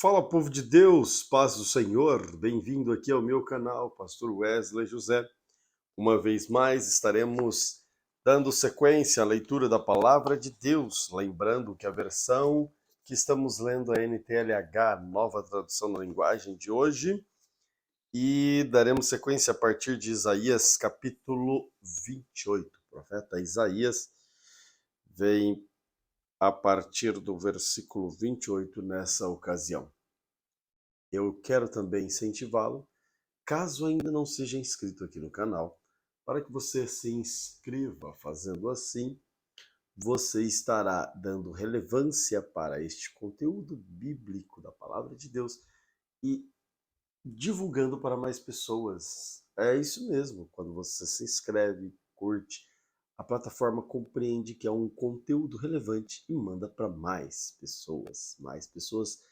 Fala, povo de Deus, paz do Senhor, bem-vindo aqui ao meu canal, Pastor Wesley José. Uma vez mais estaremos dando sequência à leitura da Palavra de Deus, lembrando que a versão que estamos lendo é a NTLH, nova tradução na linguagem de hoje, e daremos sequência a partir de Isaías capítulo 28. O profeta Isaías vem a partir do versículo 28 nessa ocasião. Eu quero também incentivá-lo, caso ainda não seja inscrito aqui no canal, para que você se inscreva. Fazendo assim, você estará dando relevância para este conteúdo bíblico da Palavra de Deus e divulgando para mais pessoas. É isso mesmo, quando você se inscreve, curte, a plataforma compreende que é um conteúdo relevante e manda para mais pessoas. Mais pessoas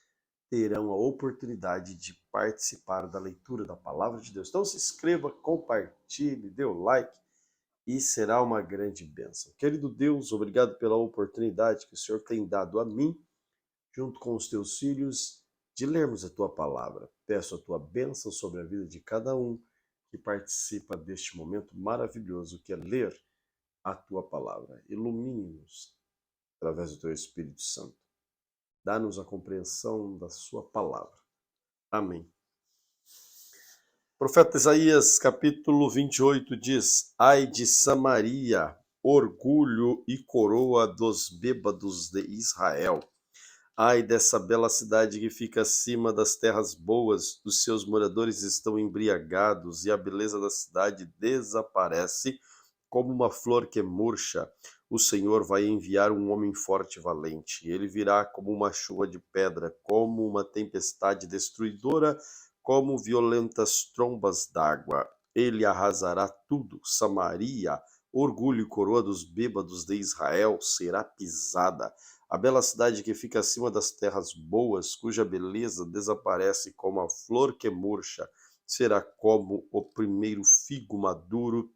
terão a oportunidade de participar da leitura da Palavra de Deus. Então se inscreva, compartilhe, dê o like e será uma grande bênção. Querido Deus, obrigado pela oportunidade que o Senhor tem dado a mim, junto com os teus filhos, de lermos a tua palavra. Peço a tua bênção sobre a vida de cada um que participa deste momento maravilhoso que é ler a tua palavra. Ilumine-nos através do teu Espírito Santo. Dá-nos a compreensão da sua palavra. Amém. Profeta Isaías, capítulo 28, diz: Ai de Samaria, orgulho e coroa dos bêbados de Israel. Ai dessa bela cidade que fica acima das terras boas, os seus moradores estão embriagados e a beleza da cidade desaparece como uma flor que murcha. O Senhor vai enviar um homem forte e valente. Ele virá como uma chuva de pedra, como uma tempestade destruidora, como violentas trombas d'água. Ele arrasará tudo. Samaria, orgulho e coroa dos bêbados de Israel, será pisada. A bela cidade que fica acima das terras boas, cuja beleza desaparece como a flor que murcha, será como o primeiro figo maduro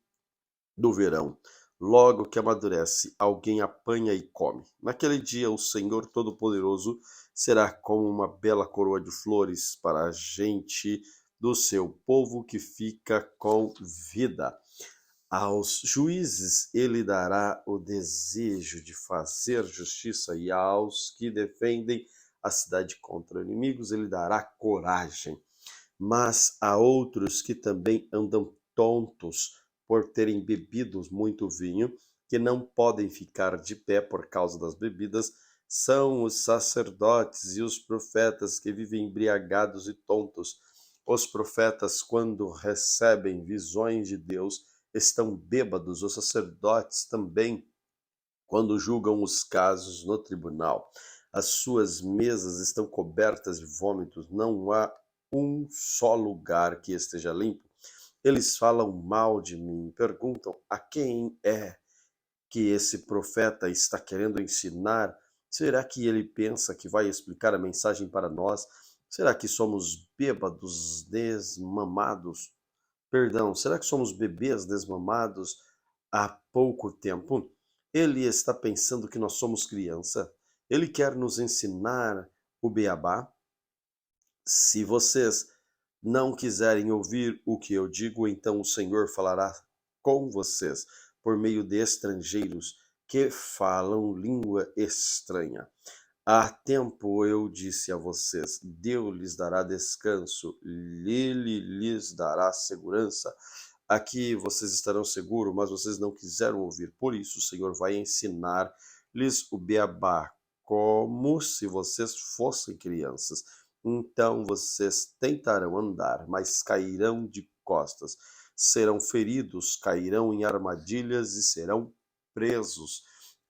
do verão. Logo que amadurece, alguém apanha e come. Naquele dia, o Senhor Todo-Poderoso será como uma bela coroa de flores para a gente do seu povo que fica com vida. Aos juízes ele dará o desejo de fazer justiça, e aos que defendem a cidade contra inimigos ele dará coragem. Mas a outros que também andam tontos por terem bebido muito vinho, que não podem ficar de pé por causa das bebidas, são os sacerdotes e os profetas que vivem embriagados e tontos. Os profetas, quando recebem visões de Deus, estão bêbados. Os sacerdotes também, quando julgam os casos no tribunal. As suas mesas estão cobertas de vômitos, não há um só lugar que esteja limpo. Eles falam mal de mim, perguntam a quem é que esse profeta está querendo ensinar. Será que ele pensa que vai explicar a mensagem para nós? Será que somos bêbados desmamados? Perdão, será que somos bebês desmamados há pouco tempo? Ele está pensando que nós somos criança. Ele quer nos ensinar o beabá. Se vocês não quiserem ouvir o que eu digo, então o Senhor falará com vocês por meio de estrangeiros que falam língua estranha. Há tempo eu disse a vocês, Deus lhes dará descanso, Ele lhes dará segurança. Aqui vocês estarão seguros, mas vocês não quiseram ouvir. Por isso o Senhor vai ensinar-lhes o beabá, como se vocês fossem crianças. Então vocês tentarão andar, mas cairão de costas. Serão feridos, cairão em armadilhas e serão presos.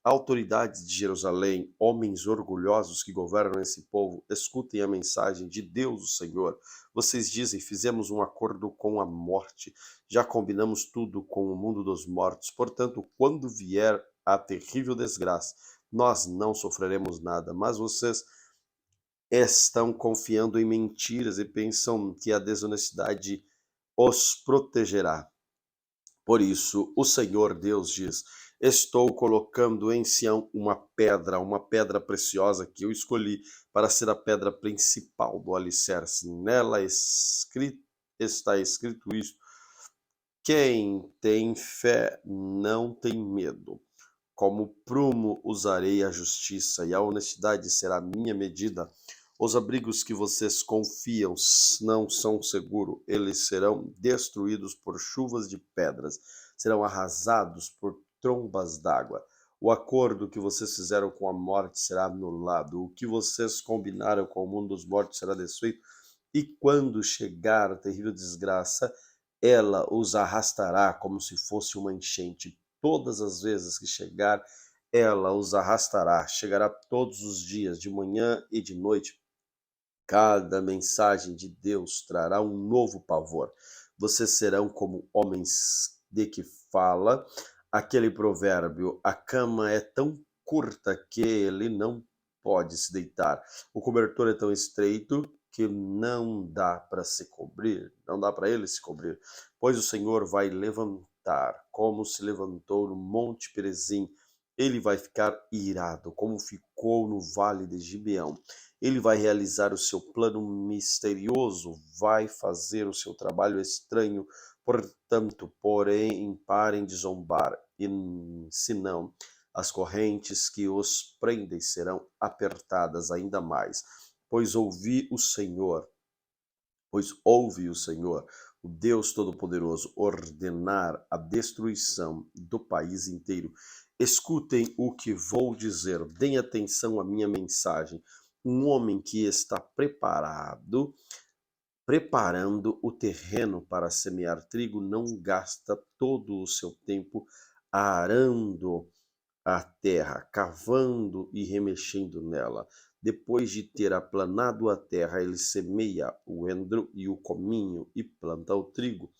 Autoridades de Jerusalém, homens orgulhosos que governam esse povo, escutem a mensagem de Deus, o Senhor. Vocês dizem, fizemos um acordo com a morte, já combinamos tudo com o mundo dos mortos. Portanto, quando vier a terrível desgraça, nós não sofreremos nada, mas vocês estão confiando em mentiras e pensam que a desonestidade os protegerá. Por isso, o Senhor Deus diz, Estou colocando em Sião uma pedra preciosa que eu escolhi para ser a pedra principal do alicerce. Nela está escrito isto: quem tem fé não tem medo. Como prumo usarei a justiça, e a honestidade será minha medida. Os abrigos que vocês confiam não são seguros, eles serão destruídos por chuvas de pedras, serão arrasados por trombas d'água. O acordo que vocês fizeram com a morte será anulado, o que vocês combinaram com o mundo dos mortos será desfeito, e quando chegar a terrível desgraça, ela os arrastará como se fosse uma enchente. Todas as vezes que chegar, ela os arrastará. Chegará todos os dias, de manhã e de noite. Cada mensagem de Deus trará um novo pavor. Vocês serão como homens de que fala aquele provérbio: a cama é tão curta que ele não pode se deitar. O cobertor é tão estreito que não dá para se cobrir, não dá para ele se cobrir. Pois o Senhor vai levantar, como se levantou no Monte Perizim. Ele vai ficar irado, como ficou no vale de Gibeão. Ele vai realizar o seu plano misterioso, vai fazer o seu trabalho estranho. Portanto, porém, parem de zombar, e senão as correntes que os prendem serão apertadas ainda mais. Pois ouve o Senhor, o Deus Todo-Poderoso, ordenar a destruição do país inteiro. Escutem o que vou dizer, deem atenção à minha mensagem. Um homem que está preparando o terreno para semear trigo, não gasta todo o seu tempo arando a terra, cavando e remexendo nela. Depois de ter aplanado a terra, ele semeia o endro e o cominho e planta o trigo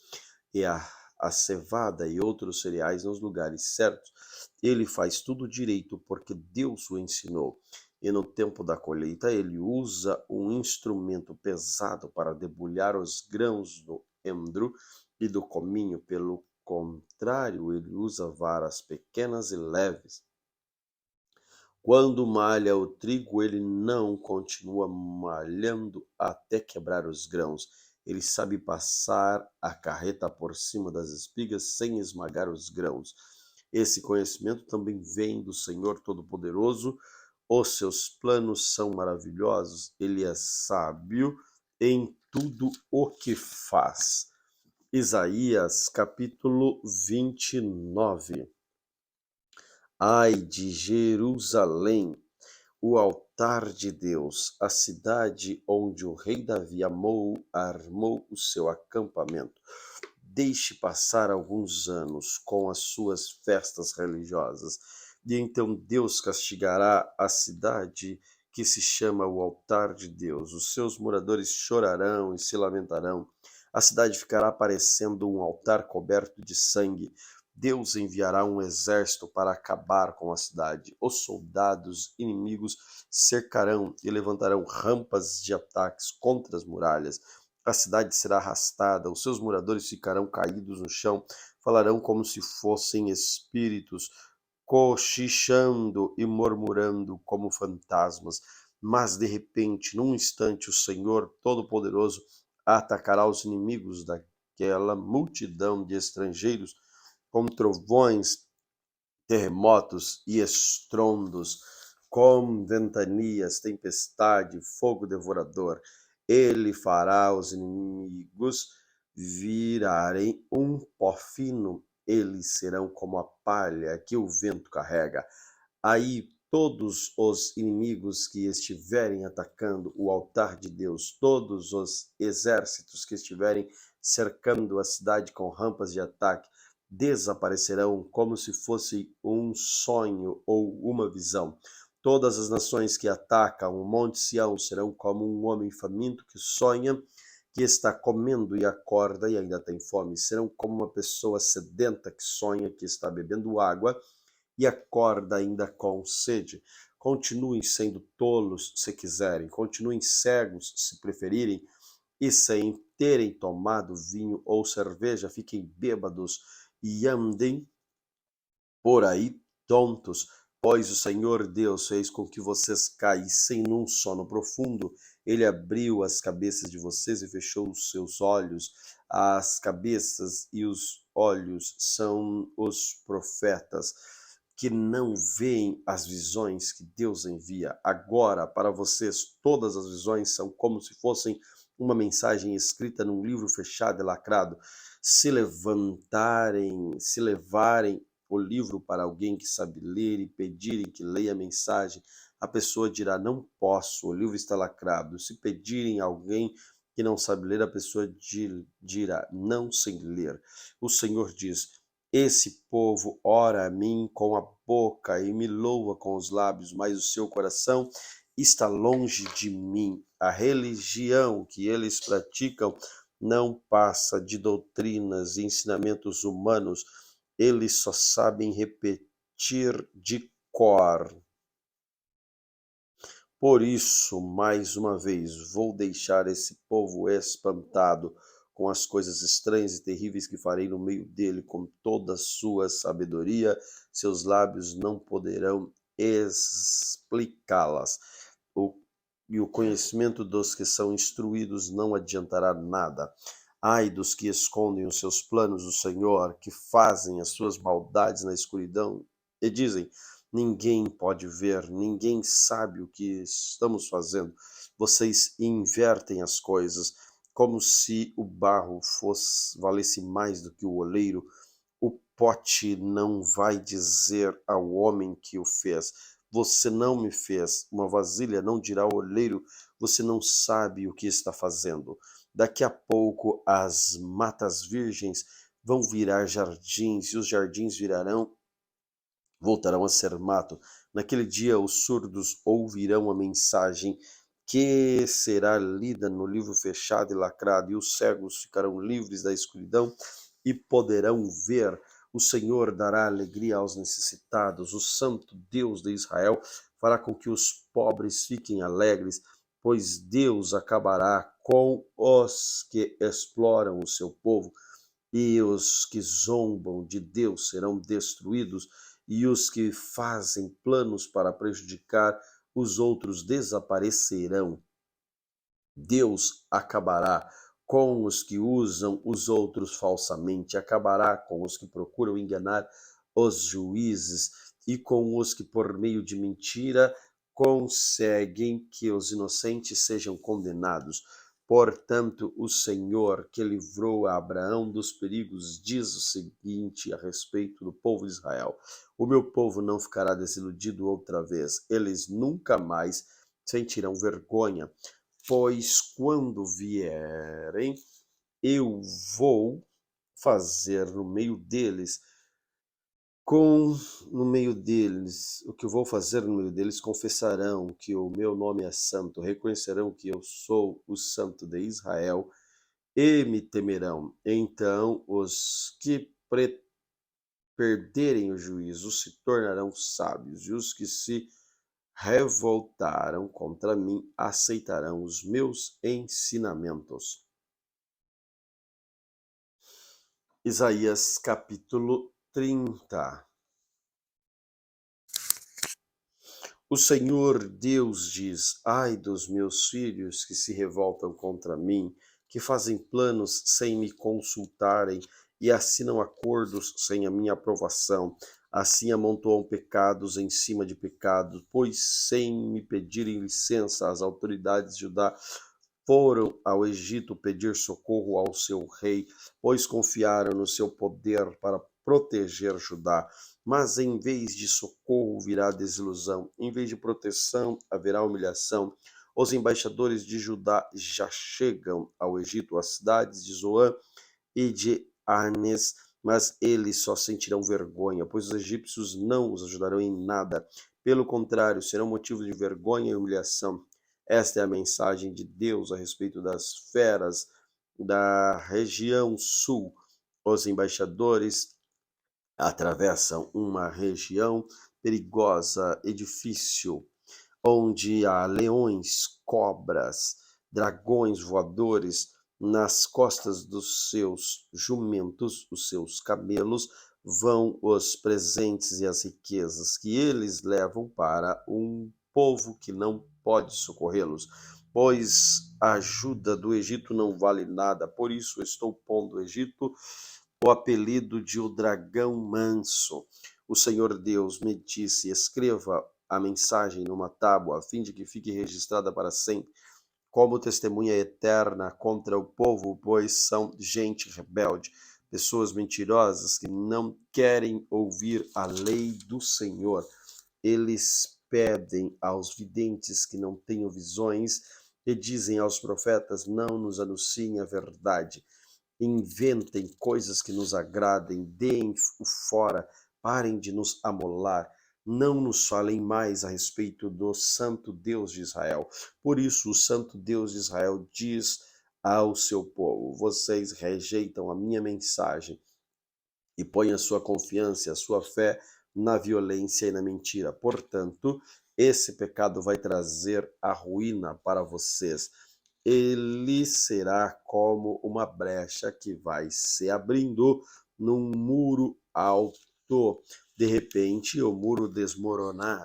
e a cevada e outros cereais nos lugares certos. Ele faz tudo direito porque Deus o ensinou. E no tempo da colheita, ele usa um instrumento pesado para debulhar os grãos do endro e do cominho. Pelo contrário, ele usa varas pequenas e leves. Quando malha o trigo, ele não continua malhando até quebrar os grãos. Ele sabe passar a carreta por cima das espigas sem esmagar os grãos. Esse conhecimento também vem do Senhor Todo-Poderoso. Os seus planos são maravilhosos. Ele é sábio em tudo o que faz. Isaías, capítulo 29. Ai de Jerusalém, o altar de Deus, a cidade onde o rei Davi armou o seu acampamento. Deixe passar alguns anos com as suas festas religiosas, e então Deus castigará a cidade que se chama o altar de Deus. Os seus moradores chorarão e se lamentarão. A cidade ficará parecendo um altar coberto de sangue. Deus enviará um exército para acabar com a cidade. Os soldados inimigos cercarão e levantarão rampas de ataques contra as muralhas. A cidade será arrastada, os seus moradores ficarão caídos no chão, falarão como se fossem espíritos, cochichando e murmurando como fantasmas. Mas de repente, num instante, o Senhor Todo-Poderoso atacará os inimigos daquela multidão de estrangeiros com trovões, terremotos e estrondos, com ventanias, tempestade, fogo devorador. Ele fará os inimigos virarem um pó fino, eles serão como a palha que o vento carrega. Aí todos os inimigos que estiverem atacando o altar de Deus, todos os exércitos que estiverem cercando a cidade com rampas de ataque, desaparecerão como se fosse um sonho ou uma visão. Todas as nações que atacam o Monte Sião serão como um homem faminto que sonha que está comendo e acorda e ainda tem fome. Serão como uma pessoa sedenta que sonha que está bebendo água e acorda ainda com sede. Continuem sendo tolos se quiserem, continuem cegos se preferirem, e sem terem tomado vinho ou cerveja, fiquem bêbados e andem por aí tontos, pois o Senhor Deus fez com que vocês caíssem num sono profundo. Ele abriu as cabeças de vocês e fechou os seus olhos. As cabeças e os olhos são os profetas que não veem as visões que Deus envia. Agora, para vocês, todas as visões são como se fossem uma mensagem escrita num livro fechado e lacrado. Se levarem o livro para alguém que sabe ler e pedirem que leia a mensagem, a pessoa dirá: não posso, o livro está lacrado. Se pedirem a alguém que não sabe ler, a pessoa dirá: não sei ler. O Senhor diz: esse povo ora a mim com a boca e me louva com os lábios, mas o seu coração está longe de mim. A religião que eles praticam não passa de doutrinas e ensinamentos humanos. Eles só sabem repetir de cor. Por isso, mais uma vez, vou deixar esse povo espantado com as coisas estranhas e terríveis que farei no meio dele, com toda a sua sabedoria. Seus lábios não poderão explicá-las. E o conhecimento dos que são instruídos não adiantará nada. Ai dos que escondem os seus planos do Senhor, que fazem as suas maldades na escuridão e dizem: ninguém pode ver, ninguém sabe o que estamos fazendo. Vocês invertem as coisas, como se o barro valesse mais do que o oleiro. O pote não vai dizer ao homem que o fez: você não me fez. Uma vasilha não dirá ao oleiro: você não sabe o que está fazendo. Daqui a pouco as matas virgens vão virar jardins, e os jardins voltarão a ser mato. Naquele dia os surdos ouvirão a mensagem que será lida no livro fechado e lacrado, e os cegos ficarão livres da escuridão e poderão ver. O Senhor dará alegria aos necessitados. O Santo Deus de Israel fará com que os pobres fiquem alegres, pois Deus acabará com os que exploram o seu povo, e os que zombam de Deus serão destruídos, e os que fazem planos para prejudicar os outros desaparecerão. Deus acabará com os que usam os outros falsamente, acabará com os que procuram enganar os juízes e com os que, por meio de mentira, conseguem que os inocentes sejam condenados. Portanto, o Senhor, que livrou a Abraão dos perigos, diz o seguinte a respeito do povo de Israel: o meu povo não ficará desiludido outra vez, eles nunca mais sentirão vergonha, pois quando vierem, eu vou fazer no meio deles, o que eu vou fazer no meio deles, confessarão que o meu nome é santo, reconhecerão que eu sou o Santo de Israel e me temerão. Então os que perderem o juízo se tornarão sábios, e os que se revoltaram contra mim aceitarão os meus ensinamentos. Isaías capítulo 30. O Senhor Deus diz: ai dos meus filhos que se revoltam contra mim, que fazem planos sem me consultarem e assinam acordos sem a minha aprovação. Assim amontoam pecados em cima de pecados, pois sem me pedirem licença, as autoridades de Judá foram ao Egito pedir socorro ao seu rei, pois confiaram no seu poder para proteger Judá. Mas em vez de socorro virá desilusão, em vez de proteção haverá humilhação. Os embaixadores de Judá já chegam ao Egito, às cidades de Zoan e de Arnes, mas eles só sentirão vergonha, pois os egípcios não os ajudarão em nada. Pelo contrário, serão motivo de vergonha e humilhação. Esta é a mensagem de Deus a respeito das feras da região sul. Os embaixadores atravessam uma região perigosa e difícil, onde há leões, cobras, dragões voadores. Nas costas dos seus jumentos, os seus camelos vão os presentes e as riquezas que eles levam para um povo que não pode socorrê-los, pois a ajuda do Egito não vale nada. Por isso estou pondo o Egito o apelido de o dragão manso. O Senhor Deus me disse: escreva a mensagem numa tábua, a fim de que fique registrada para sempre, como testemunha eterna contra o povo, pois são gente rebelde, pessoas mentirosas que não querem ouvir a lei do Senhor. Eles pedem aos videntes que não tenham visões e dizem aos profetas: não nos anunciem a verdade. Inventem coisas que nos agradem, deem o fora, parem de nos amolar, não nos falem mais a respeito do Santo Deus de Israel. Por isso, o Santo Deus de Israel diz ao seu povo: vocês rejeitam a minha mensagem e põem a sua confiança e a sua fé na violência e na mentira. Portanto, esse pecado vai trazer a ruína para vocês. Ele será como uma brecha que vai se abrindo num muro alto. De repente, o muro desmorona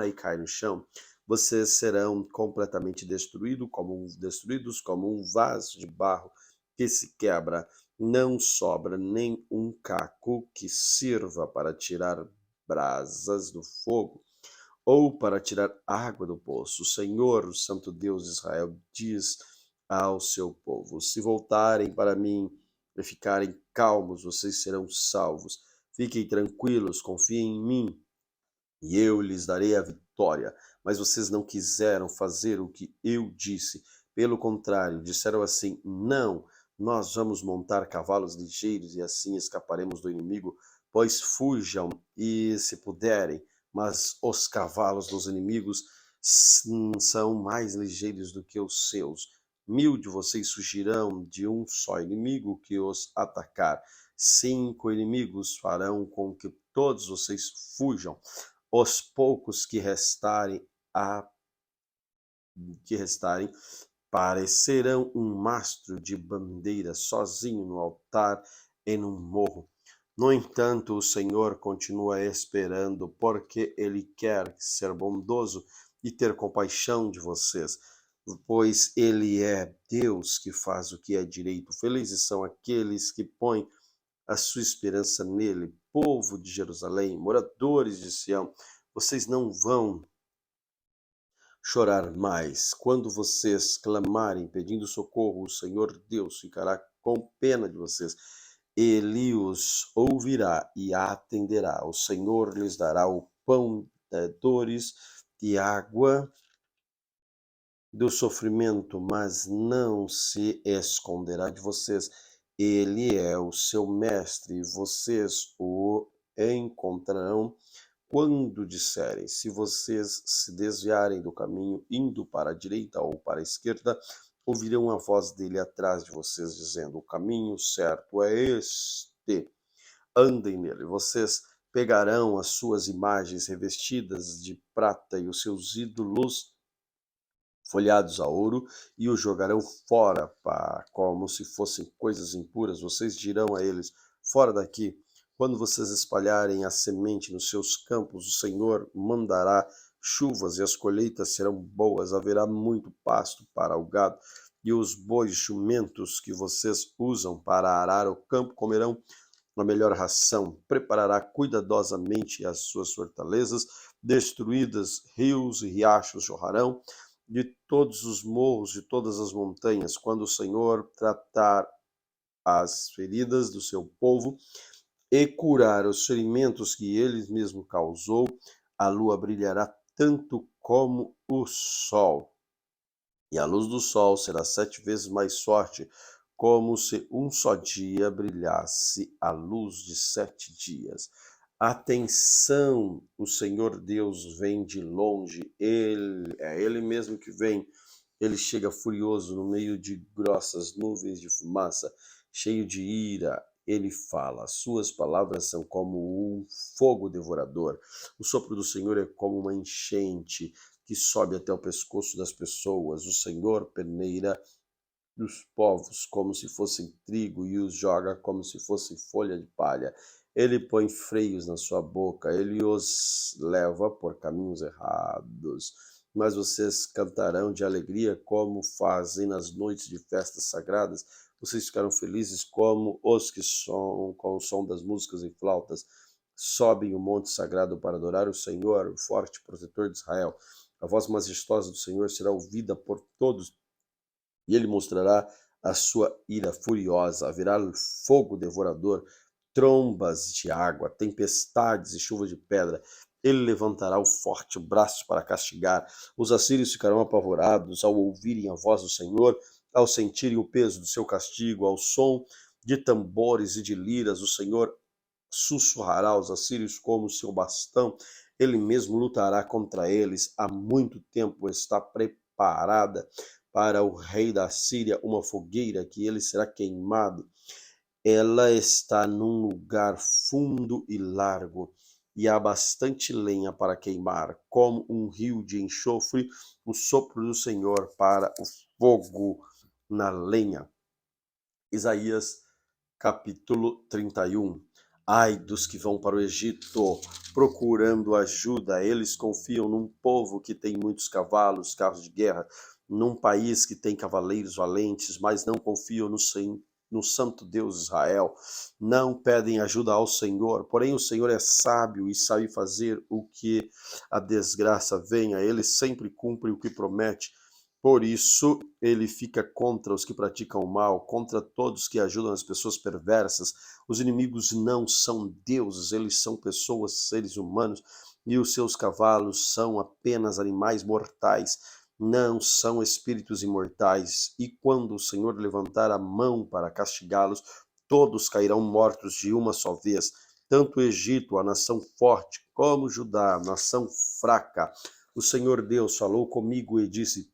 e cai no chão. Vocês serão completamente destruídos como um vaso de barro que se quebra. Não sobra nem um caco que sirva para tirar brasas do fogo ou para tirar água do poço. O Senhor, o Santo Deus de Israel, diz ao seu povo: se voltarem para mim e ficarem calmos, vocês serão salvos. Fiquem tranquilos, confiem em mim e eu lhes darei a vitória. Mas vocês não quiseram fazer o que eu disse. Pelo contrário, disseram assim: não, nós vamos montar cavalos ligeiros e assim escaparemos do inimigo, pois fujam e se puderem. Mas os cavalos dos inimigos são mais ligeiros do que os seus. 1000 de vocês fugirão de um só inimigo que os atacar. 5 inimigos farão com que todos vocês fujam. Os poucos que restarem parecerão um mastro de bandeira sozinho no altar em um morro. No entanto, o Senhor continua esperando, porque Ele quer ser bondoso e ter compaixão de vocês, pois Ele é Deus que faz o que é direito. Felizes são aqueles que põem a sua esperança nele. Povo de Jerusalém, moradores de Sião, vocês não vão chorar mais. Quando vocês clamarem pedindo socorro, o Senhor Deus ficará com pena de vocês. Ele os ouvirá e atenderá. O Senhor lhes dará o pão de dores e água do sofrimento, mas não se esconderá de vocês. Ele é o seu mestre e vocês o encontrarão quando disserem: se vocês se desviarem do caminho, indo para a direita ou para a esquerda, ouvirão a voz dele atrás de vocês, dizendo: o caminho certo é este, andem nele. Vocês pegarão as suas imagens revestidas de prata e os seus ídolos folhados a ouro e os jogarão fora, como se fossem coisas impuras. Vocês dirão a eles: fora daqui. Quando vocês espalharem a semente nos seus campos, o Senhor mandará chuvas e as colheitas serão boas. Haverá muito pasto para o gado e os bois jumentos que vocês usam para arar o campo comerão a melhor ração. Preparará cuidadosamente as suas fortalezas, destruídas rios e riachos jorrarão de todos os morros, de todas as montanhas, quando o Senhor tratar as feridas do seu povo e curar os ferimentos que ele mesmo causou, a lua brilhará tanto como o sol, e a luz do sol será 7 vezes mais forte, como se um só dia brilhasse a luz de 7 dias. Atenção, o Senhor Deus vem de longe, é Ele mesmo que vem. Ele chega furioso no meio de grossas nuvens de fumaça, cheio de ira. Ele fala, suas palavras são como um fogo devorador. O sopro do Senhor é como uma enchente que sobe até o pescoço das pessoas. O Senhor peneira os povos como se fossem trigo e os joga como se fossem folha de palha. Ele põe freios na sua boca, ele os leva por caminhos errados. Mas vocês cantarão de alegria como fazem nas noites de festas sagradas. Vocês ficarão felizes como os que são com o som das músicas e flautas. Sobem o monte sagrado para adorar o Senhor, o forte protetor de Israel. A voz majestosa do Senhor será ouvida por todos, e ele mostrará a sua ira furiosa. Haverá fogo devorador, trombas de água, tempestades e chuva de pedra. Ele levantará o forte braço para castigar. Os assírios ficarão apavorados ao ouvirem a voz do Senhor, ao sentirem o peso do seu castigo, ao som de tambores e de liras. O Senhor sussurrará aos assírios como seu bastão. Ele mesmo lutará contra eles. Há muito tempo está preparada para o rei da Síria uma fogueira que ele será queimado. Ela está num lugar fundo e largo, e há bastante lenha para queimar, como um rio de enxofre, o sopro do Senhor para o fogo na lenha. Isaías capítulo 31. Ai dos que vão para o Egito procurando ajuda, eles confiam num povo que tem muitos cavalos, carros de guerra, num país que tem cavaleiros valentes, mas não confiam no Santo Deus Israel. Não pedem ajuda ao Senhor, porém o Senhor é sábio e sabe fazer o que a desgraça venha. Ele sempre cumpre o que promete. Por isso, ele fica contra os que praticam o mal, contra todos que ajudam as pessoas perversas. Os inimigos não são deuses, eles são pessoas, seres humanos, e os seus cavalos são apenas animais mortais, não são espíritos imortais. E quando o Senhor levantar a mão para castigá-los, todos cairão mortos de uma só vez. Tanto o Egito, a nação forte, como Judá, a nação fraca. O Senhor Deus falou comigo e disse: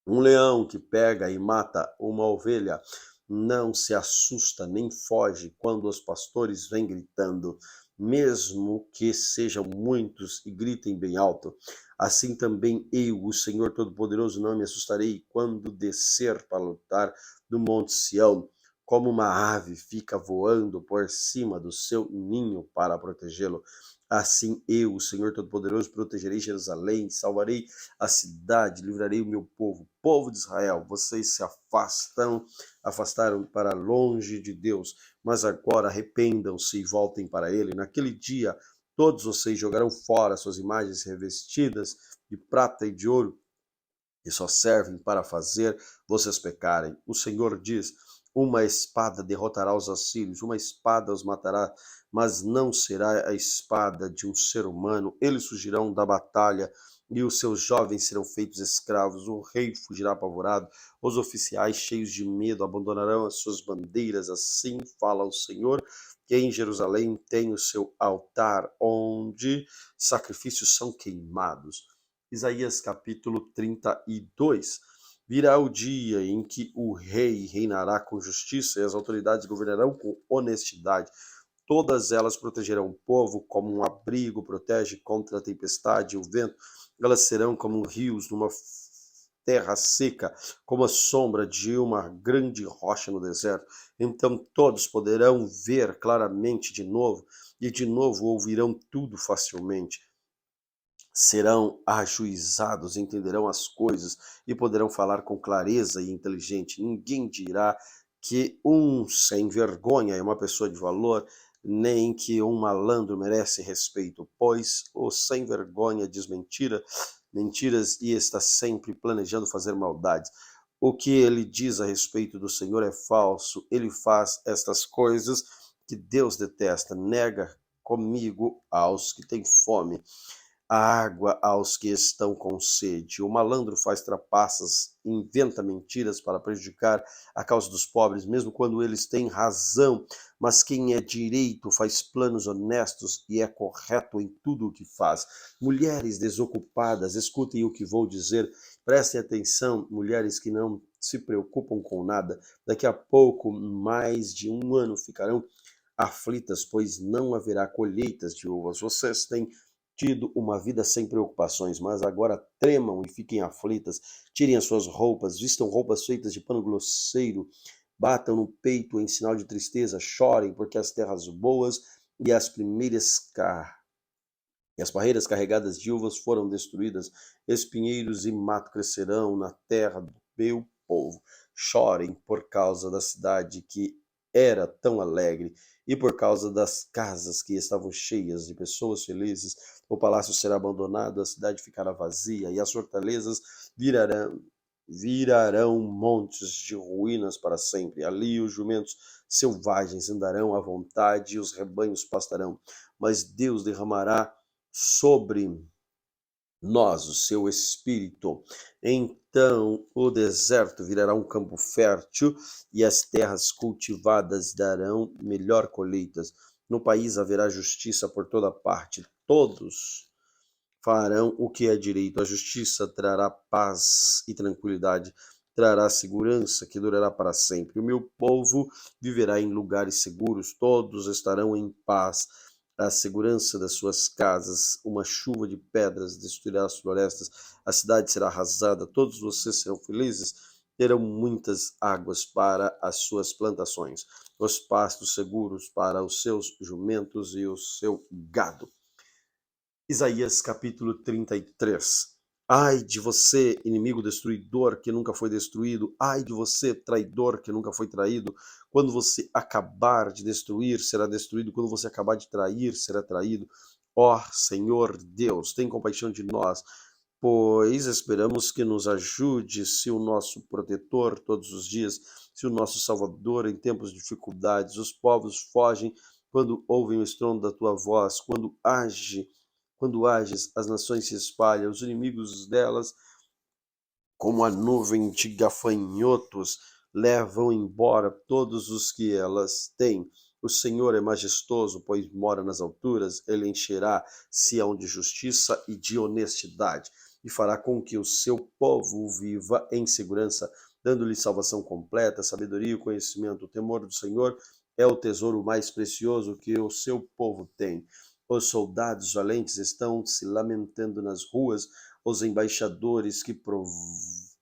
um leão que pega e mata uma ovelha não se assusta nem foge quando os pastores vêm gritando, mesmo que sejam muitos e gritem bem alto. Assim também eu, o Senhor Todo-Poderoso, não me assustarei quando descer para lutar no Monte Sião, como uma ave fica voando por cima do seu ninho para protegê-lo. Assim eu, o Senhor Todo-Poderoso, protegerei Jerusalém, salvarei a cidade, livrarei o meu povo, povo de Israel. Vocês se afastaram para longe de Deus, mas agora arrependam-se e voltem para ele. Naquele dia, todos vocês jogarão fora suas imagens revestidas de prata e de ouro, que só servem para fazer vocês pecarem. O Senhor diz: uma espada derrotará os assírios, uma espada os matará, mas não será a espada de um ser humano. Eles fugirão da batalha e os seus jovens serão feitos escravos. O rei fugirá apavorado, os oficiais cheios de medo abandonarão as suas bandeiras. Assim fala o Senhor, que em Jerusalém tem o seu altar, onde sacrifícios são queimados. Isaías capítulo 32. Virá o dia em que o rei reinará com justiça e as autoridades governarão com honestidade. Todas elas protegerão o povo como um abrigo protege contra a tempestade e o vento. Elas serão como rios numa terra seca, como a sombra de uma grande rocha no deserto. Então todos poderão ver claramente de novo, e de novo ouvirão tudo facilmente. Serão ajuizados, entenderão as coisas e poderão falar com clareza e inteligente. Ninguém dirá que um sem vergonha é uma pessoa de valor, nem que um malandro merece respeito, pois o sem vergonha diz mentiras e está sempre planejando fazer maldades. O que ele diz a respeito do Senhor é falso. Ele faz estas coisas que Deus detesta. Nega comigo aos que têm fome, a água aos que estão com sede. O malandro faz trapaças, inventa mentiras para prejudicar a causa dos pobres, mesmo quando eles têm razão. Mas quem é direito faz planos honestos e é correto em tudo o que faz. Mulheres desocupadas, escutem o que vou dizer. Prestem atenção, mulheres que não se preocupam com nada. Daqui a pouco, mais de um ano, ficarão aflitas, pois não haverá colheitas de uvas. Vocês têm tido uma vida sem preocupações, mas agora tremam e fiquem aflitas. Tirem as suas roupas, vistam roupas feitas de pano grosseiro, batam no peito em sinal de tristeza, chorem, porque as terras boas e as parreiras carregadas de uvas foram destruídas, espinheiros e mato crescerão na terra do meu povo. Chorem por causa da cidade que era tão alegre e por causa das casas que estavam cheias de pessoas felizes. O palácio será abandonado, a cidade ficará vazia e as fortalezas virarão montes de ruínas para sempre. Ali os jumentos selvagens andarão à vontade e os rebanhos pastarão. Mas Deus derramará sobre nós o seu espírito. Então o deserto virará um campo fértil e as terras cultivadas darão melhor colheitas. No país haverá justiça por toda parte. Todos farão o que é direito. A justiça trará paz e tranquilidade, trará segurança que durará para sempre. O meu povo viverá em lugares seguros, todos estarão em paz. A segurança das suas casas, uma chuva de pedras destruirá as florestas, a cidade será arrasada, todos vocês serão felizes, terão muitas águas para as suas plantações, os pastos seguros para os seus jumentos e o seu gado. Isaías capítulo 33. Ai de você, inimigo destruidor que nunca foi destruído, ai de você, traidor que nunca foi traído. Quando você acabar de destruir, será destruído, quando você acabar de trair, será traído. Ó Senhor Deus, tem compaixão de nós, pois esperamos que nos ajude, se o nosso protetor todos os dias, se o nosso Salvador em tempos de dificuldades. Os povos fogem quando ouvem o estrondo da tua voz, quando ages, as nações se espalham, os inimigos delas, como a nuvem de gafanhotos, levam embora todos os que elas têm. O Senhor é majestoso, pois mora nas alturas, ele encherá Sião de justiça e de honestidade, e fará com que o seu povo viva em segurança, dando-lhe salvação completa, sabedoria e conhecimento. O temor do Senhor é o tesouro mais precioso que o seu povo tem. Os soldados valentes estão se lamentando nas ruas, os embaixadores que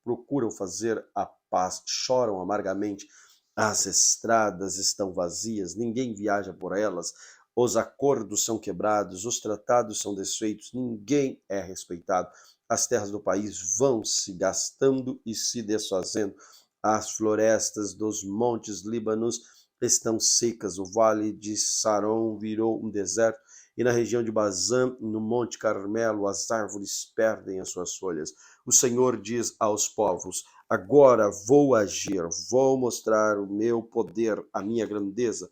procuram fazer a paz choram amargamente. As estradas estão vazias, ninguém viaja por elas. Os acordos são quebrados, os tratados são desfeitos, ninguém é respeitado. As terras do país vão se gastando e se desfazendo. As florestas dos montes Líbanos estão secas, o vale de Saron virou um deserto, e na região de Bazã, no Monte Carmelo, as árvores perdem as suas folhas. O Senhor diz aos povos: agora vou agir, vou mostrar o meu poder, a minha grandeza.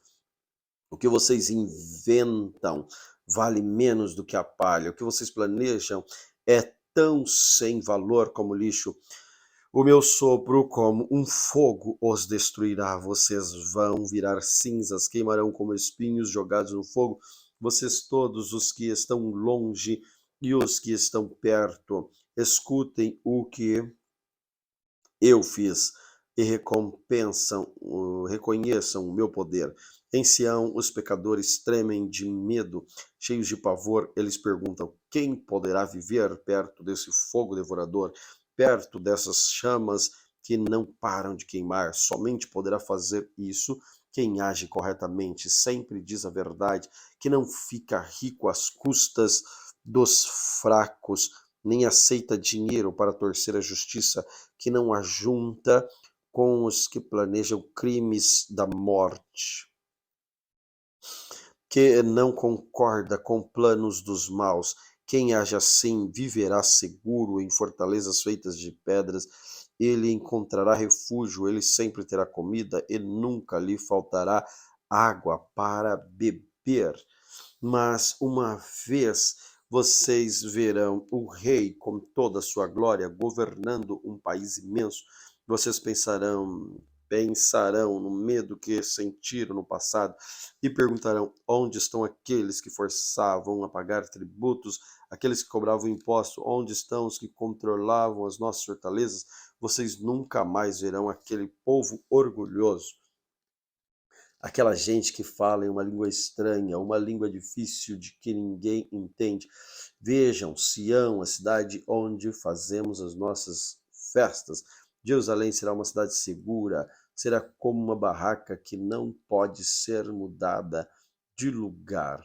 O que vocês inventam vale menos do que a palha. O que vocês planejam é tão sem valor como lixo. O meu sopro, como um fogo, os destruirá. Vocês vão virar cinzas, queimarão como espinhos jogados no fogo. Vocês todos, os que estão longe e os que estão perto, escutem o que eu fiz e reconheçam o meu poder. Em Sião, os pecadores tremem de medo, cheios de pavor, eles perguntam: quem poderá viver perto desse fogo devorador, perto dessas chamas que não param de queimar? Somente poderá fazer isso quem age corretamente, sempre diz a verdade, que não fica rico às custas dos fracos, nem aceita dinheiro para torcer a justiça, que não ajunta com os que planejam crimes da morte, que não concorda com planos dos maus. Quem age assim viverá seguro em fortalezas feitas de pedras. Ele encontrará refúgio, ele sempre terá comida e nunca lhe faltará água para beber. Mas uma vez vocês verão o rei com toda a sua glória governando um país imenso. Vocês pensarão no medo que sentiram no passado e perguntarão: onde estão aqueles que forçavam a pagar tributos, aqueles que cobravam imposto? Onde estão os que controlavam as nossas fortalezas? Vocês nunca mais verão aquele povo orgulhoso, aquela gente que fala em uma língua estranha, uma língua difícil de que ninguém entende. Vejam, Sião, a cidade onde fazemos as nossas festas. Jerusalém será uma cidade segura, será como uma barraca que não pode ser mudada. de lugar.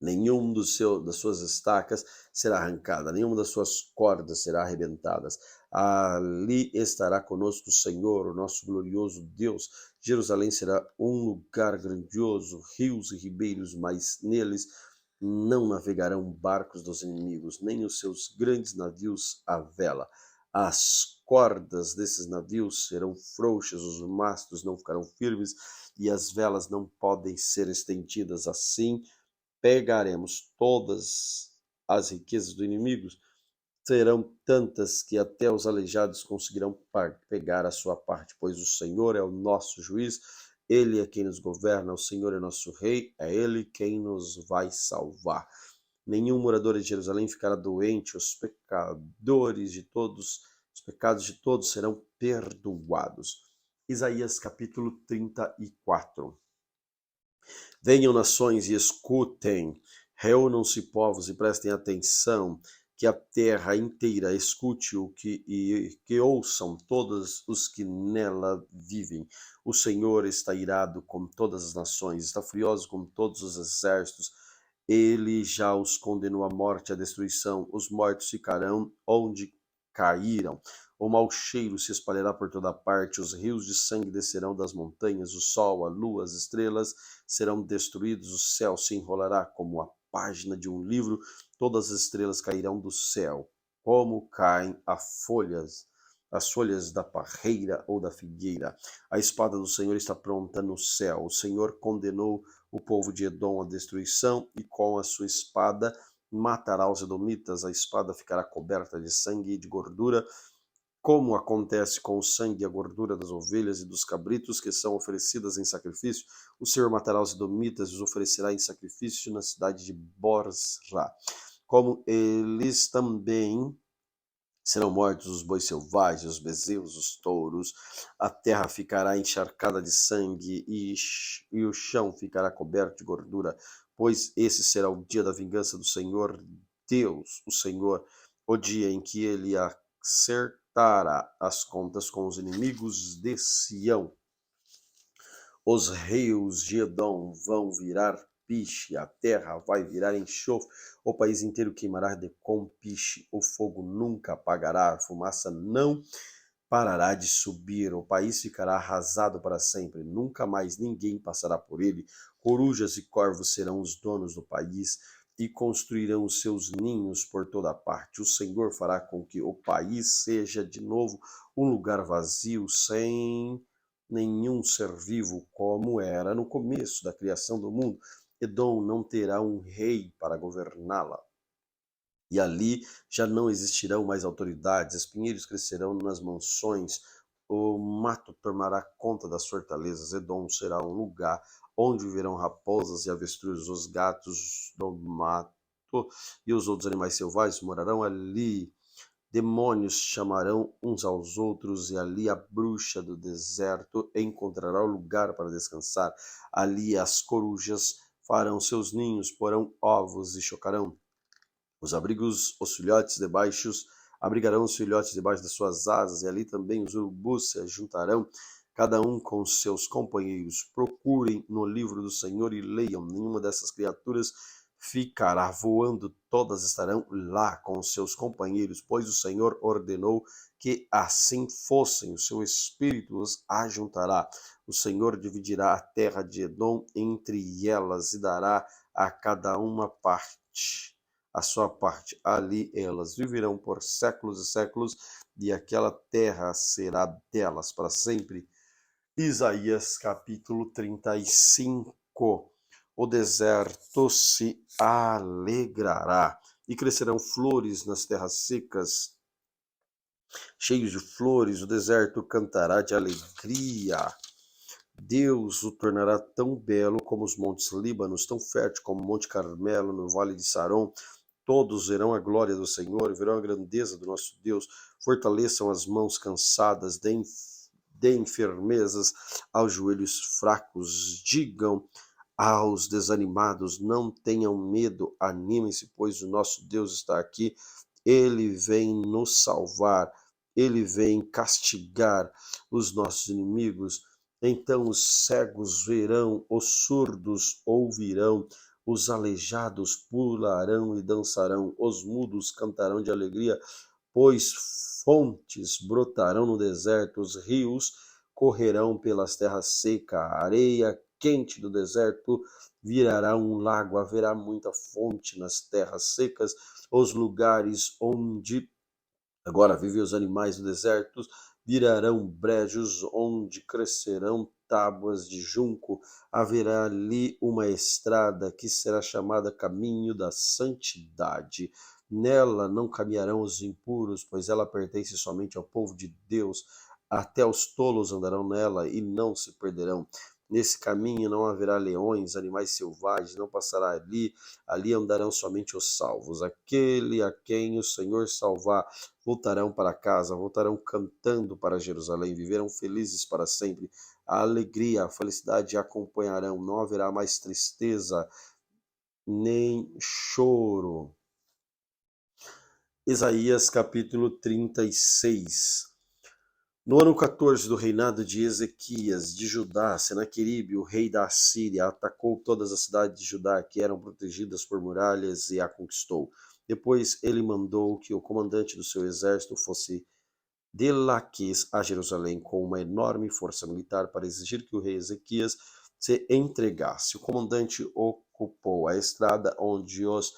Nenhum das suas estacas será arrancada, nenhuma das suas cordas será arrebentada. Ali estará conosco o Senhor, o nosso glorioso Deus. Jerusalém será um lugar grandioso, rios e ribeiros, mas neles não navegarão barcos dos inimigos, nem os seus grandes navios à vela. As cordas desses navios serão frouxas, os mastros não ficarão firmes e as velas não podem ser estendidas. Assim, pegaremos todas as riquezas do inimigo, serão tantas que até os aleijados conseguirão pegar a sua parte, pois o Senhor é o nosso juiz, ele é quem nos governa, o Senhor é nosso rei, é ele quem nos vai salvar. Nenhum morador de Jerusalém ficará doente, os pecados de todos serão perdoados. Isaías capítulo 34. Venham nações e escutem, reúnam-se povos e prestem atenção, que a terra inteira escute e que ouçam todos os que nela vivem. O Senhor está irado com todas as nações, está furioso com todos os exércitos. Ele já os condenou à morte e à destruição. Os mortos ficarão onde caíram. O mau cheiro se espalhará por toda parte, os rios de sangue descerão das montanhas, o sol, a lua, as estrelas serão destruídos, o céu se enrolará como a página de um livro, todas as estrelas cairão do céu, como caem as folhas da parreira ou da figueira. A espada do Senhor está pronta no céu. O Senhor condenou o povo de Edom à destruição e com a sua espada matará os edomitas. A espada ficará coberta de sangue e de gordura, como acontece com o sangue e a gordura das ovelhas e dos cabritos que são oferecidas em sacrifício. O Senhor matará os edomitas e os oferecerá em sacrifício na cidade de Bozrá. Como eles também serão mortos os bois selvagens, os bezerros, os touros. A terra ficará encharcada de sangue e o chão ficará coberto de gordura, pois esse será o dia da vingança do Senhor Deus, o Senhor, o dia em que ele acertará as contas com os inimigos de Sião. Os rios de Edom vão virar piche, a terra vai virar enxofre, o país inteiro queimará com piche, o fogo nunca apagará, a fumaça não parará de subir, o país ficará arrasado para sempre, nunca mais ninguém passará por ele. Corujas e corvos serão os donos do país e construirão os seus ninhos por toda parte. O Senhor fará com que o país seja de novo um lugar vazio, sem nenhum ser vivo, como era no começo da criação do mundo. Edom não terá um rei para governá-la. E ali já não existirão mais autoridades, espinheiros crescerão nas mansões, o mato tomará conta das fortalezas. Edom será um lugar onde viverão raposas e avestruzes, os gatos do mato e os outros animais selvagens morarão ali. Demônios chamarão uns aos outros, e ali a bruxa do deserto encontrará o lugar para descansar. Ali as corujas farão seus ninhos, porão ovos e chocarão. Os filhotes abrigarão os filhotes debaixo das suas asas, e ali também os urubus se juntarão, cada um com seus companheiros. Procurem no livro do Senhor e leiam, nenhuma dessas criaturas ficará voando, todas estarão lá com seus companheiros, pois o Senhor ordenou que assim fossem, o seu espírito os ajuntará. O Senhor dividirá a terra de Edom entre elas e dará a cada uma a sua parte. Ali elas viverão por séculos e séculos, e aquela terra será delas para sempre. Isaías capítulo 35. O deserto se alegrará, e crescerão flores nas terras secas, cheios de flores, o deserto cantará de alegria. Deus o tornará tão belo como os montes Líbanos, tão fértil como o monte Carmelo no vale de Saron. Todos verão a glória do Senhor, verão a grandeza do nosso Deus. Fortaleçam as mãos cansadas, deem firmezas aos joelhos fracos, digam aos desanimados: não tenham medo, animem-se, pois o nosso Deus está aqui. Ele vem nos salvar, ele vem castigar os nossos inimigos. Então os cegos verão, os surdos ouvirão, os aleijados pularão e dançarão, os mudos cantarão de alegria, pois fontes brotarão no deserto, os rios correrão pelas terras secas, a areia quente do deserto virará um lago, haverá muita fonte nas terras secas, os lugares onde agora vivem os animais do deserto virarão brejos onde crescerão tábuas de junco, haverá ali uma estrada que será chamada caminho da santidade. Nela não caminharão os impuros, pois ela pertence somente ao povo de Deus. Até os tolos andarão nela e não se perderão. Nesse caminho não haverá leões, animais selvagens, não passará ali andarão somente os salvos. Aquele a quem o Senhor salvar voltarão para casa, voltarão cantando para Jerusalém, viverão felizes para sempre. A alegria, a felicidade acompanharão, não haverá mais tristeza nem choro. Isaías capítulo 36. No ano 14 do reinado de Ezequias, de Judá, Senaqueribe, o rei da Assíria, atacou todas as cidades de Judá que eram protegidas por muralhas e a conquistou. Depois ele mandou que o comandante do seu exército fosse de Laquis a Jerusalém com uma enorme força militar para exigir que o rei Ezequias se entregasse. O comandante ocupou a estrada onde os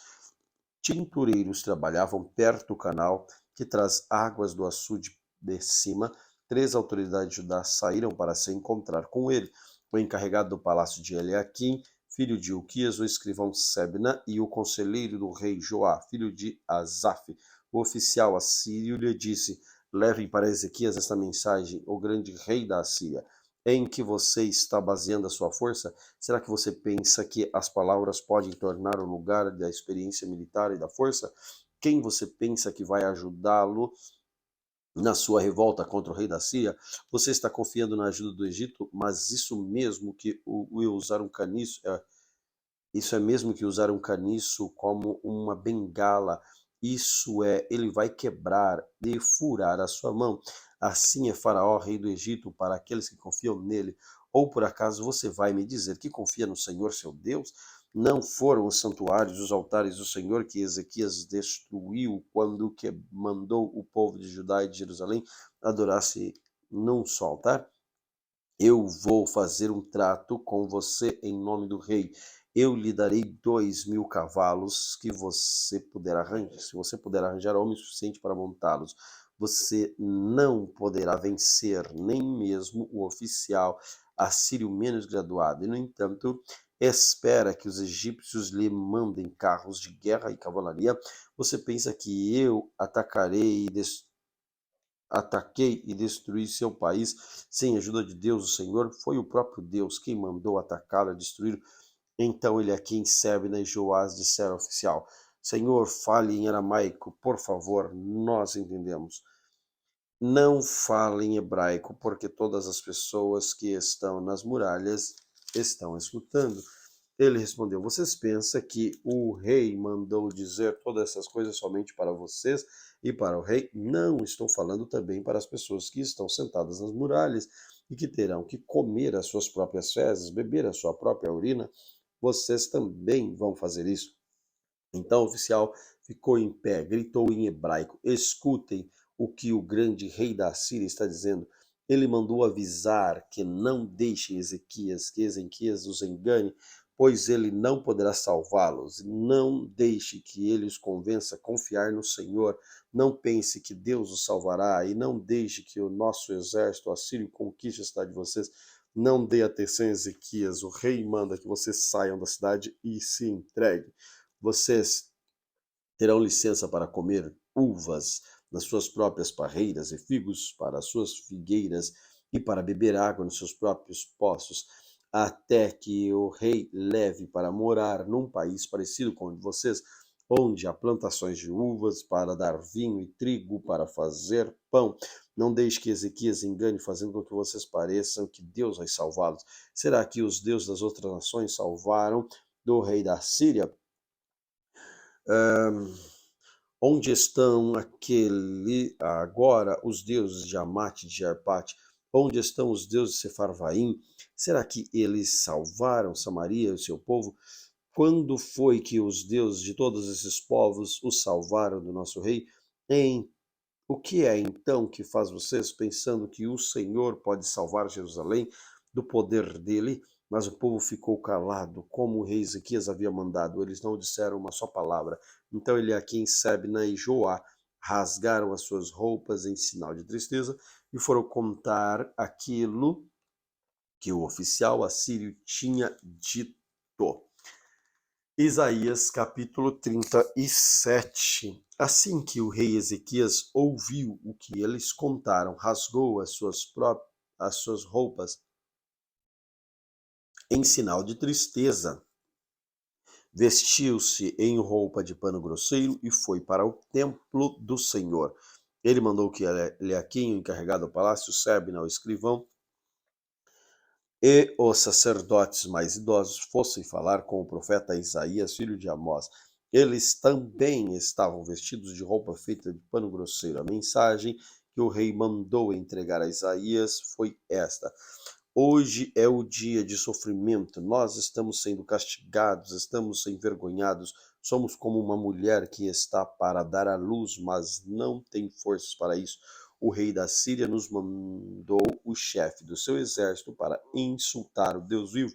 tintureiros trabalhavam perto do canal que traz águas do açude de cima. 3 autoridades de Judá saíram para se encontrar com ele. O encarregado do palácio de Eliaquim, filho de Uquias, o escrivão Sebna, e o conselheiro do rei Joá, filho de Asaf. O oficial assírio lhe disse: levem para Ezequias esta mensagem, o grande rei da Assíria. Em que você está baseando a sua força? Será que você pensa que as palavras podem tornar o lugar da experiência militar e da força? Quem você pensa que vai ajudá-lo na sua revolta contra o rei da Síria? Você está confiando na ajuda do Egito, mas isso mesmo que usar um caniço, isso é mesmo que usar um caniço como uma bengala. Isso é, ele vai quebrar e furar a sua mão. Assim é Faraó, rei do Egito, para aqueles que confiam nele. Ou por acaso você vai me dizer que confia no Senhor seu Deus? Não foram os santuários, os altares do Senhor que Ezequias destruiu quando que mandou o povo de Judá e de Jerusalém adorar-se num só altar? Eu vou fazer um trato com você em nome do rei. Eu lhe darei 2.000 cavalos que você puder arranjar. Se você puder arranjar homem suficiente para montá-los, você não poderá vencer nem mesmo o oficial assírio menos graduado. E, no entanto, espera que os egípcios lhe mandem carros de guerra e cavalaria. Você pensa que eu ataquei e destruí seu país sem a ajuda de Deus, o Senhor? Foi o próprio Deus quem mandou atacá-lo e destruí-lo. Então ele aqui em Sebna e Joás disseram ao oficial: Senhor, fale em aramaico, por favor, nós entendemos. Não fale em hebraico, porque todas as pessoas que estão nas muralhas estão escutando. Ele respondeu: vocês pensam que o rei mandou dizer todas essas coisas somente para vocês e para o rei? Não, estou falando também para as pessoas que estão sentadas nas muralhas e que terão que comer as suas próprias fezes, beber a sua própria urina. Vocês também vão fazer isso. Então o oficial ficou em pé, gritou em hebraico: escutem o que o grande rei da Síria está dizendo. Ele mandou avisar que não deixem que Ezequias os engane, pois ele não poderá salvá-los. Não deixe que ele os convença a confiar no Senhor. Não pense que Deus os salvará e não deixe que o nosso exército assírio conquiste a cidade de vocês. Não dê atenção a Ezequias. O rei manda que vocês saiam da cidade e se entreguem. Vocês terão licença para comer uvas nas suas próprias parreiras e figos para as suas figueiras e para beber água nos seus próprios poços, até que o rei leve para morar num país parecido com o de vocês, onde há plantações de uvas para dar vinho e trigo para fazer pão. Não deixe que Ezequias engane, fazendo com que vocês pareçam que Deus vai salvá-los. Será que os deuses das outras nações salvaram do rei da Síria? Onde estão agora os deuses de Amate e de Arpate? Onde estão os deuses de Sefarvaim? Será que eles salvaram Samaria e o seu povo? Quando foi que os deuses de todos esses povos os salvaram do nosso rei? Em O que é então que faz vocês pensando que o Senhor pode salvar Jerusalém do poder dele? Mas o povo ficou calado, como o rei Ezequias havia mandado. Eles não disseram uma só palavra. Então Eliaquim, Sebna e Joá rasgaram as suas roupas em sinal de tristeza e foram contar aquilo que o oficial assírio tinha dito. Isaías capítulo 37. Assim que o rei Ezequias ouviu o que eles contaram, rasgou as suas roupas em sinal de tristeza, vestiu-se em roupa de pano grosseiro e foi para o templo do Senhor. Ele mandou que Eliaquim, o encarregado do palácio, Sebna, o escrivão, e os sacerdotes mais idosos fossem falar com o profeta Isaías, filho de Amós. Eles também estavam vestidos de roupa feita de pano grosseiro. A mensagem que o rei mandou entregar a Isaías foi esta: hoje é o dia de sofrimento, nós estamos sendo castigados, estamos envergonhados, somos como uma mulher que está para dar à luz, mas não tem forças para isso. O rei da Síria nos mandou o chefe do seu exército para insultar o Deus vivo.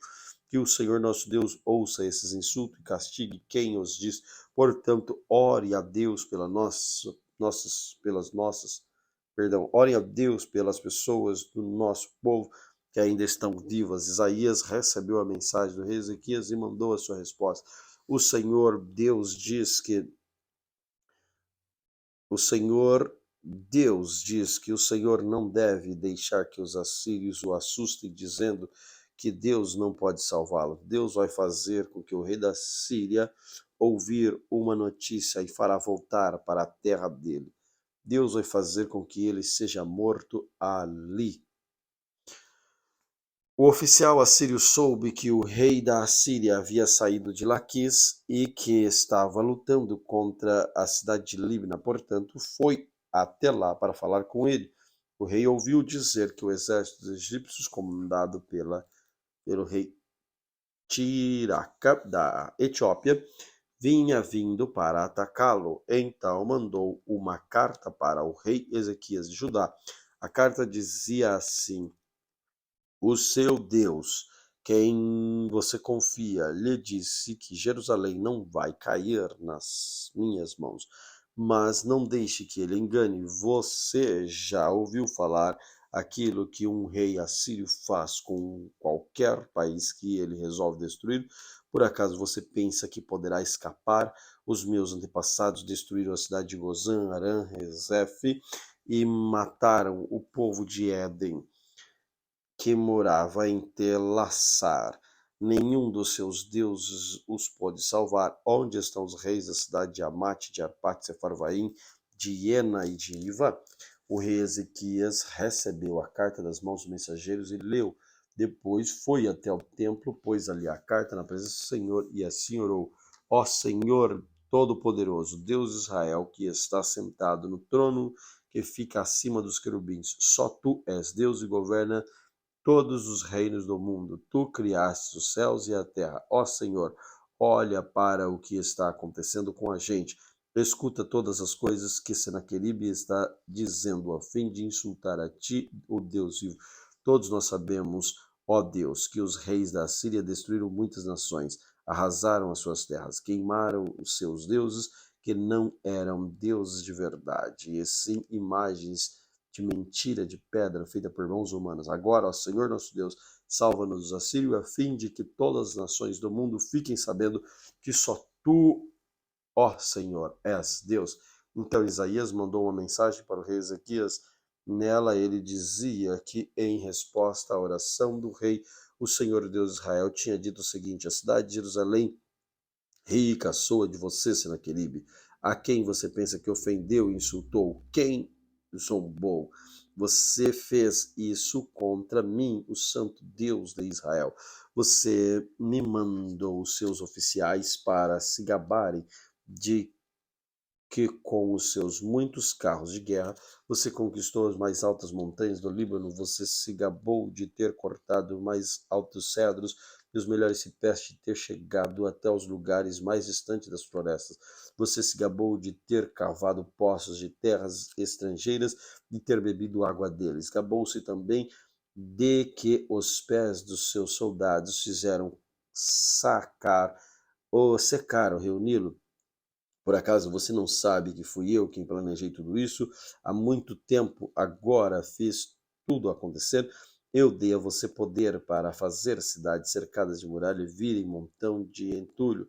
Que o Senhor nosso Deus ouça esses insultos e castigue quem os diz. Portanto, ore a Deus orem a Deus pelas pessoas do nosso povo que ainda estão vivas. Isaías recebeu a mensagem do rei Ezequias e mandou a sua resposta. O Senhor Deus diz que o Senhor não deve deixar que os assírios o assustem, dizendo que Deus não pode salvá-lo. Deus vai fazer com que o rei da Síria ouvir uma notícia e fará voltar para a terra dele. Deus vai fazer com que ele seja morto ali. O oficial assírio soube que o rei da Assíria havia saído de Laquis e que estava lutando contra a cidade de Líbina, portanto, foi até lá para falar com ele. O rei ouviu dizer que o exército dos egípcios, comandado pelo rei Tiraca, da Etiópia, vinha vindo para atacá-lo. Então mandou uma carta para o rei Ezequias de Judá. A carta dizia assim: o seu Deus, quem você confia, lhe disse que Jerusalém não vai cair nas minhas mãos. Mas não deixe que ele engane. Você já ouviu falar aquilo que um rei assírio faz com qualquer país que ele resolve destruir? Por acaso você pensa que poderá escapar? Os meus antepassados destruíram a cidade de Gozã, Arã, Rezef e mataram o povo de Éden, que morava em Telassar. Nenhum dos seus deuses os pôde salvar. Onde estão os reis da cidade de Amate, de Arpate, Sefarvaim, de Iena e de Iva? O rei Ezequias recebeu a carta das mãos dos mensageiros e leu. Depois foi até o templo, pôs ali a carta na presença do Senhor e assim orou: ó Senhor Todo-Poderoso, Deus de Israel, que está sentado no trono que fica acima dos querubins, só tu és Deus e governa todos os reinos do mundo. Tu criaste os céus e a terra. Ó Senhor, olha para o que está acontecendo com a gente. Escuta todas as coisas que Senaqueribe está dizendo, a fim de insultar a ti, o Deus vivo. Todos nós sabemos, ó Deus, que os reis da Síria destruíram muitas nações, arrasaram as suas terras, queimaram os seus deuses, que não eram deuses de verdade, e sim imagens de mentira, de pedra, feita por mãos humanas. Agora, ó Senhor nosso Deus, salva-nos dos assírios, a fim de que todas as nações do mundo fiquem sabendo que só tu, ó Senhor, és Deus. Então Isaías mandou uma mensagem para o rei Ezequias. Nela ele dizia que, em resposta à oração do rei, o Senhor Deus de Israel tinha dito o seguinte: a cidade de Jerusalém rica soa de você, Senaqueribe. A quem você pensa que ofendeu e insultou? Quem zombou? Você fez isso contra mim, o santo Deus de Israel. Você me mandou os seus oficiais para se gabarem de que com os seus muitos carros de guerra você conquistou as mais altas montanhas do Líbano, você se gabou de ter cortado os mais altos cedros e os melhores cipés, de ter chegado até os lugares mais distantes das florestas. Você se gabou de ter cavado poços de terras estrangeiras, de ter bebido água deles. Gabou-se também de que os pés dos seus soldados fizeram secar o rio Nilo. Por acaso você não sabe que fui eu quem planejei tudo isso? Há muito tempo agora fiz tudo acontecer. Eu dei a você poder para fazer cidades cercadas de muralha virem montão de entulho.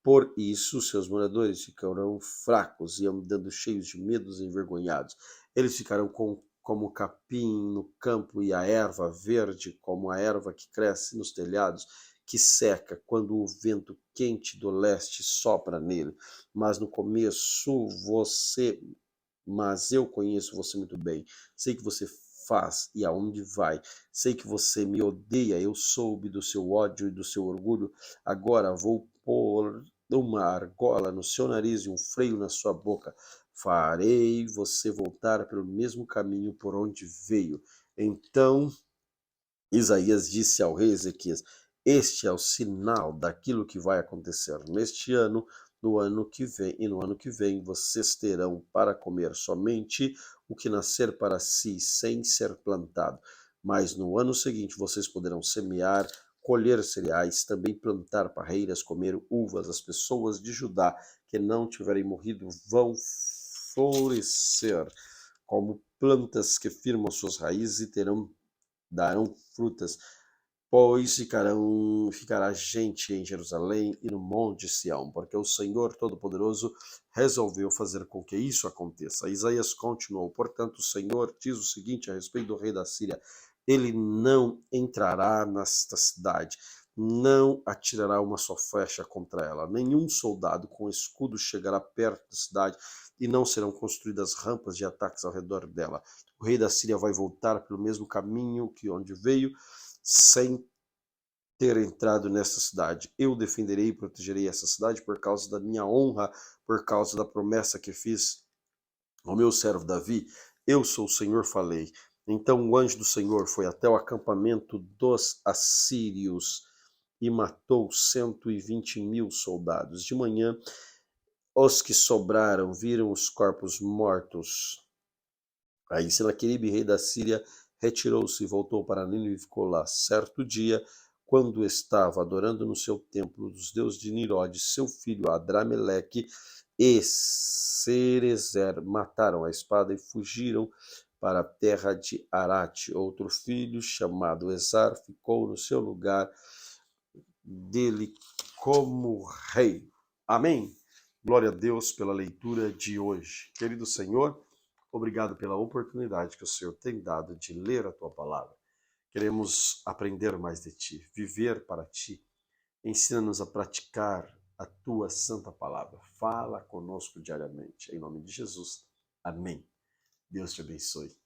Por isso, seus moradores ficarão fracos e andando cheios de medos e envergonhados. Eles ficarão como o capim no campo e a erva verde como a erva que cresce nos telhados, que seca quando o vento quente do leste sopra nele. Mas no começo você mas eu conheço você muito bem. Sei que você faz e aonde vai. Sei que você me odeia. Eu soube do seu ódio e do seu orgulho. Agora vou pôr uma argola no seu nariz e um freio na sua boca. Farei você voltar pelo mesmo caminho por onde veio. Então Isaías disse ao rei Ezequias: Este é o sinal daquilo que vai acontecer neste ano, no ano que vem, e no ano que vem vocês terão para comer somente o que nascer para si, sem ser plantado. Mas no ano seguinte vocês poderão semear, colher cereais, também plantar parreiras, comer uvas. As pessoas de Judá que não tiverem morrido vão florescer como plantas que firmam suas raízes e darão frutas, pois ficará gente em Jerusalém e no monte Sião, porque o Senhor Todo-Poderoso resolveu fazer com que isso aconteça. Isaías continuou: Portanto, o Senhor diz o seguinte a respeito do rei da Síria: ele não entrará nesta cidade, não atirará uma só flecha contra ela, nenhum soldado com escudo chegará perto da cidade, e não serão construídas rampas de ataques ao redor dela. O rei da Síria vai voltar pelo mesmo caminho que onde veio, sem ter entrado nessa cidade. Eu defenderei e protegerei essa cidade por causa da minha honra, por causa da promessa que fiz ao meu servo Davi. Eu sou o Senhor, falei. Então o anjo do Senhor foi até o acampamento dos assírios e matou 120.000 soldados. De manhã, os que sobraram viram os corpos mortos. Aí Senaqueribe, rei da Síria, retirou-se e voltou para Nínive e ficou lá. Certo dia, quando estava adorando no seu templo dos deuses de Nirode, seu filho Adrameleque e Cerezer mataram a espada e fugiram para a terra de Arate. Outro filho, chamado Esar, ficou no seu lugar dele como rei. Amém? Glória a Deus pela leitura de hoje. Querido Senhor, obrigado pela oportunidade que o Senhor tem dado de ler a tua palavra. Queremos aprender mais de ti, viver para ti. Ensina-nos a praticar a tua santa palavra. Fala conosco diariamente. Em nome de Jesus. Amém. Deus te abençoe.